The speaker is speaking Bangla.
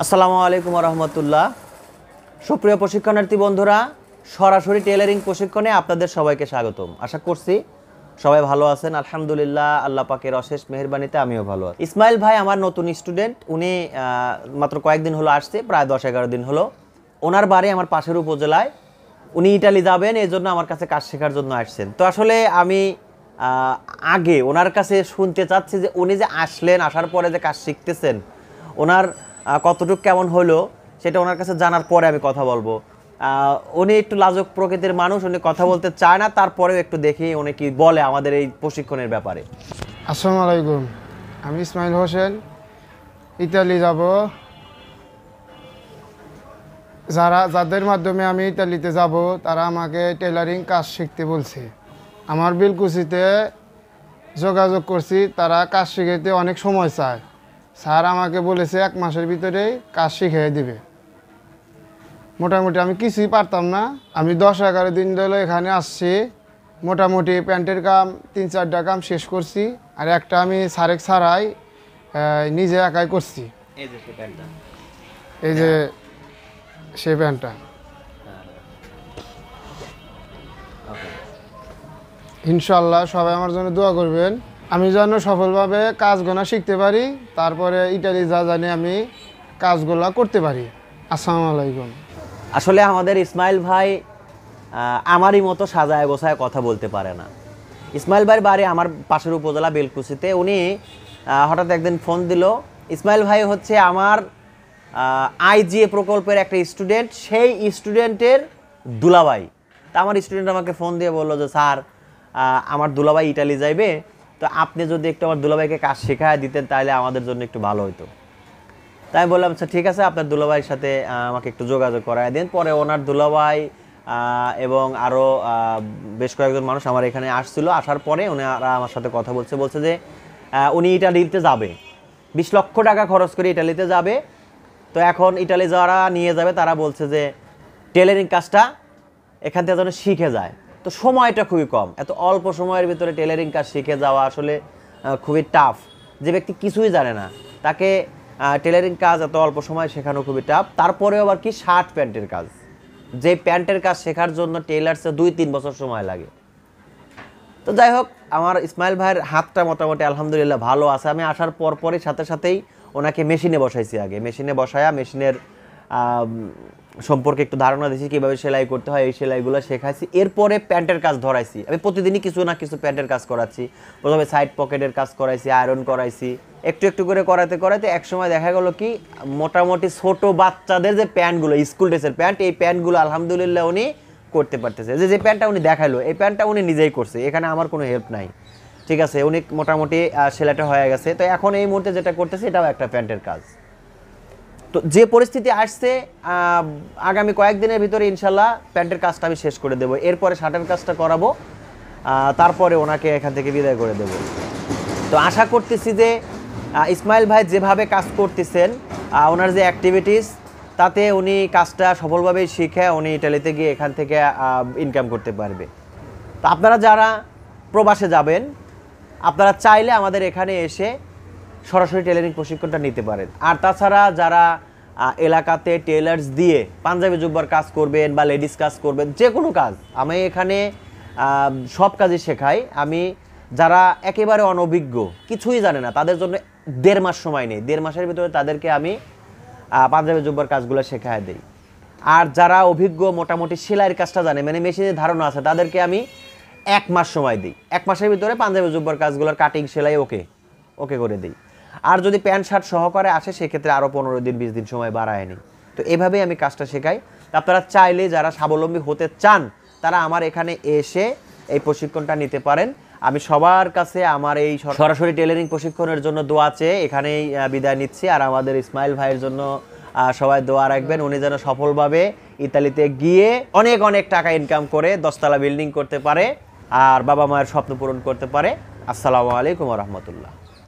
আসসালামু আলাইকুম রহমতুল্লাহ। সুপ্রিয় প্রশিক্ষণার্থী বন্ধুরা, সরাসরি টেলারিং প্রশিক্ষণে আপনাদের সবাইকে স্বাগতম। আশা করছি সবাই ভালো আছেন। আলহামদুলিল্লাহ, আল্লাহ পাকের অশেষ মেহেরবানিতে আমিও ভালো আছি। ইসমাইল ভাই আমার নতুন স্টুডেন্ট। উনি মাত্র কয়েকদিন হলো আসছে, প্রায় 10-11 দিন হলো। ওনার বাড়ি আমার পাশের উপজেলায়। উনি ইটালি যাবেন, এই জন্য আমার কাছে কাজ শেখার জন্য আসছেন। তো আসলে আমি আগে ওনার কাছে শুনতে চাচ্ছি যে উনি যে আসলেন, আসার পরে যে কাজ শিখতেছেন, ওনার কতটুকু কেমন হলো সেটা ওনার কাছে জানার পরে আমি কথা বলবো। উনি একটু লাজুক প্রকৃতির মানুষ, উনি কথা বলতে চায় না, তারপরেও একটু দেখি উনি কি বলে আমাদের এই প্রশিক্ষণের ব্যাপারে। আসসালামু আলাইকুম, আমি ইসমাইল হোসেন, ইতালি যাব। যাদের মাধ্যমে আমি ইতালিতে যাব তারা আমাকে টেলারিং কাজ শিখতে বলছে। আমার বিলকুচিতে যোগাযোগ করছি, তারা কাজ শিখাইতে অনেক সময় চায়। স্যার আমাকে বলেছে 1 মাসের ভিতরেই কাজ শিখিয়ে দিবে। মোটামুটি আমি কিছুই পারতাম না। আমি 10-11 দিন ধরে এখানে আসছি। মোটামুটি প্যান্টের কাম 3-4টা কাম শেষ করছি, আর একটা আমি সারেক ছাড়াই নিজে একাই করছি। এই যে সে প্যান্টটা। ইনশাল্লাহ সবাই আমার জন্য দোয়া করবেন, আমি যেন সফলভাবে কাজগুলো শিখতে পারি, তারপরে ইটালি যা জানি আমি কাজগুলো করতে পারি। আসসালামু আলাইকুম। আসলে আমাদের ইসমাইল ভাই আমারই মতো সাজায় গোছায় কথা বলতে পারে না। ইসমাইল ভাইয়ের বাড়ি আমার পাশের উপজেলা বেলকুচিতে। উনি হঠাৎ একদিন ফোন দিল। ইসমাইল ভাই হচ্ছে আমার আইজিএ প্রকল্পের একটা স্টুডেন্ট, সেই স্টুডেন্টের দুলাভাই। তা আমার স্টুডেন্ট আমাকে ফোন দিয়ে বললো যে স্যার, আমার দুলাভাই ইটালি যাইবে, তো আপনি যদি একটু আমার দুলাভাইকে কাজ শেখায় দিতেন তাহলে আমাদের জন্য একটু ভালো হতো। তাই আমি বললাম আচ্ছা ঠিক আছে, আপনার দুলাভাইয়ের সাথে আমাকে একটু যোগাযোগ করায় দিন। পরে ওনার দুলাভাই এবং আরও বেশ কয়েকজন মানুষ আমার এখানে আসছিল। আসার পরে ওনারা আমার সাথে কথা বলছে যে উনি ইটালিতে যাবে, 20 লক্ষ টাকা খরচ করে ইটালিতে যাবে। তো এখন ইটালি যারা নিয়ে যাবে তারা বলছে যে টেলারিং কাজটা এখান থেকে যেন শিখে যায়। তো সময়টা খুবই কম, এত অল্প সময়ের ভিতরে টেলারিং কাজ শিখে যাওয়া আসলে খুবই টাফ। যে ব্যক্তি কিছুই জানে না তাকে টেলারিং কাজ এত অল্প সময় শেখানো খুবই টাফ। তারপরেও আবার কি শার্ট প্যান্টের কাজ, যে প্যান্টের কাজ শেখার জন্য টেলার্সে 2-3 বছর সময় লাগে। তো যাই হোক, আমার ইসমাইল ভাইয়ের হাতটা মোটামুটি আলহামদুলিল্লাহ ভালো আছে। আমি আসার পরই সাথেই ওনাকে মেশিনে বসাইছি। আগে মেশিনে বসায়া মেশিনের সম্পর্কে একটু ধারণা দিয়েছি, কীভাবে সেলাই করতে হয়, এই সেলাইগুলো শেখাইছি। এরপরে প্যান্টের কাজ ধরাইছি। আমি প্রতিদিনই কিছু না কিছু প্যান্টের কাজ করাচ্ছি। প্রথমে সাইড পকেটের কাজ করাইছি, আয়রন করাইছি, একটু করে করাতে একসময় দেখা গেল কি মোটামুটি ছোট বাচ্চাদের যে প্যান্টগুলো, স্কুল ড্রেসের প্যান্ট, এই প্যান্টগুলো আলহামদুলিল্লাহ উনি করতে পারতেছে। যে প্যান্টটা উনি দেখাইলো, এই প্যান্টটা উনি নিজেই করছে, এখানে আমার কোনো হেল্প নাই। ঠিক আছে, উনি মোটামুটি সেলাইটা হয়ে গেছে। তো এখন এই মুহূর্তে যেটা করতেছে এটাও একটা প্যান্টের কাজ। তো যে পরিস্থিতি আসছে, আগামী কয়েকদিনের ভিতরে ইনশাল্লাহ প্যান্টের কাজটা আমি শেষ করে দেবো। এরপরে শার্টের কাজটা করাবো, তারপরে ওনাকে এখান থেকে বিদায় করে দেব। তো আশা করতেছি যে ইসমাইল ভাই যেভাবে কাজ করতেছেন, ওনার যে অ্যাক্টিভিটিস, তাতে উনি কাজটা সফলভাবেই শিখে উনি ইটালিতে গিয়ে এখান থেকে ইনকাম করতে পারবে। তো আপনারা যারা প্রবাসে যাবেন, আপনারা চাইলে আমাদের এখানে এসে সরাসরি টেলারিং প্রশিক্ষণটা নিতে পারেন। আর তাছাড়া যারা এলাকাতে টেলার্স দিয়ে পাঞ্জাবি জুব্বার কাজ করবেন বা লেডিস কাজ করবেন, যে কোনো কাজ আমি এখানে সব কাজই শেখাই। আমি যারা একেবারে অনভিজ্ঞ, কিছুই জানে না, তাদের জন্য 1.5 মাস সময় নেই। 1.5 মাসের ভিতরে তাদেরকে আমি পাঞ্জাবি জুব্বার কাজগুলো শেখায় দিই। আর যারা অভিজ্ঞ, মোটামুটি সেলাইয়ের কাজটা জানে, মানে মেশিনের ধারণা আছে, তাদেরকে আমি 1 মাস সময় দিই। 1 মাসের ভিতরে পাঞ্জাবি জুব্বার কাজগুলোর কাটিং সেলাই ওকে করে দিই। আর যদি প্যান্ট শার্ট সহকারে আসে সেক্ষেত্রে আরও 15 দিন 20 দিন সময় বাড়ায় নিই। তো এভাবেই আমি কাজটা শেখাই। আপনারা চাইলে যারা স্বাবলম্বী হতে চান তারা আমার এখানে এসে এই প্রশিক্ষণটা নিতে পারেন। আমি সবার কাছে আমার এই সরাসরি টেলারিং প্রশিক্ষণের জন্য দোয়া চেয়ে এখানেই বিদায় নিচ্ছি। আর আমাদের ইসমাইল ভাইয়ের জন্য সবাই দোয়া রাখবেন, উনি যেন সফলভাবে ইতালিতে গিয়ে অনেক টাকা ইনকাম করে 10 তলা বিল্ডিং করতে পারে আর বাবা মায়ের স্বপ্ন পূরণ করতে পারে। আসসালামু আলাইকুম ওয়া রাহমাতুল্লাহ।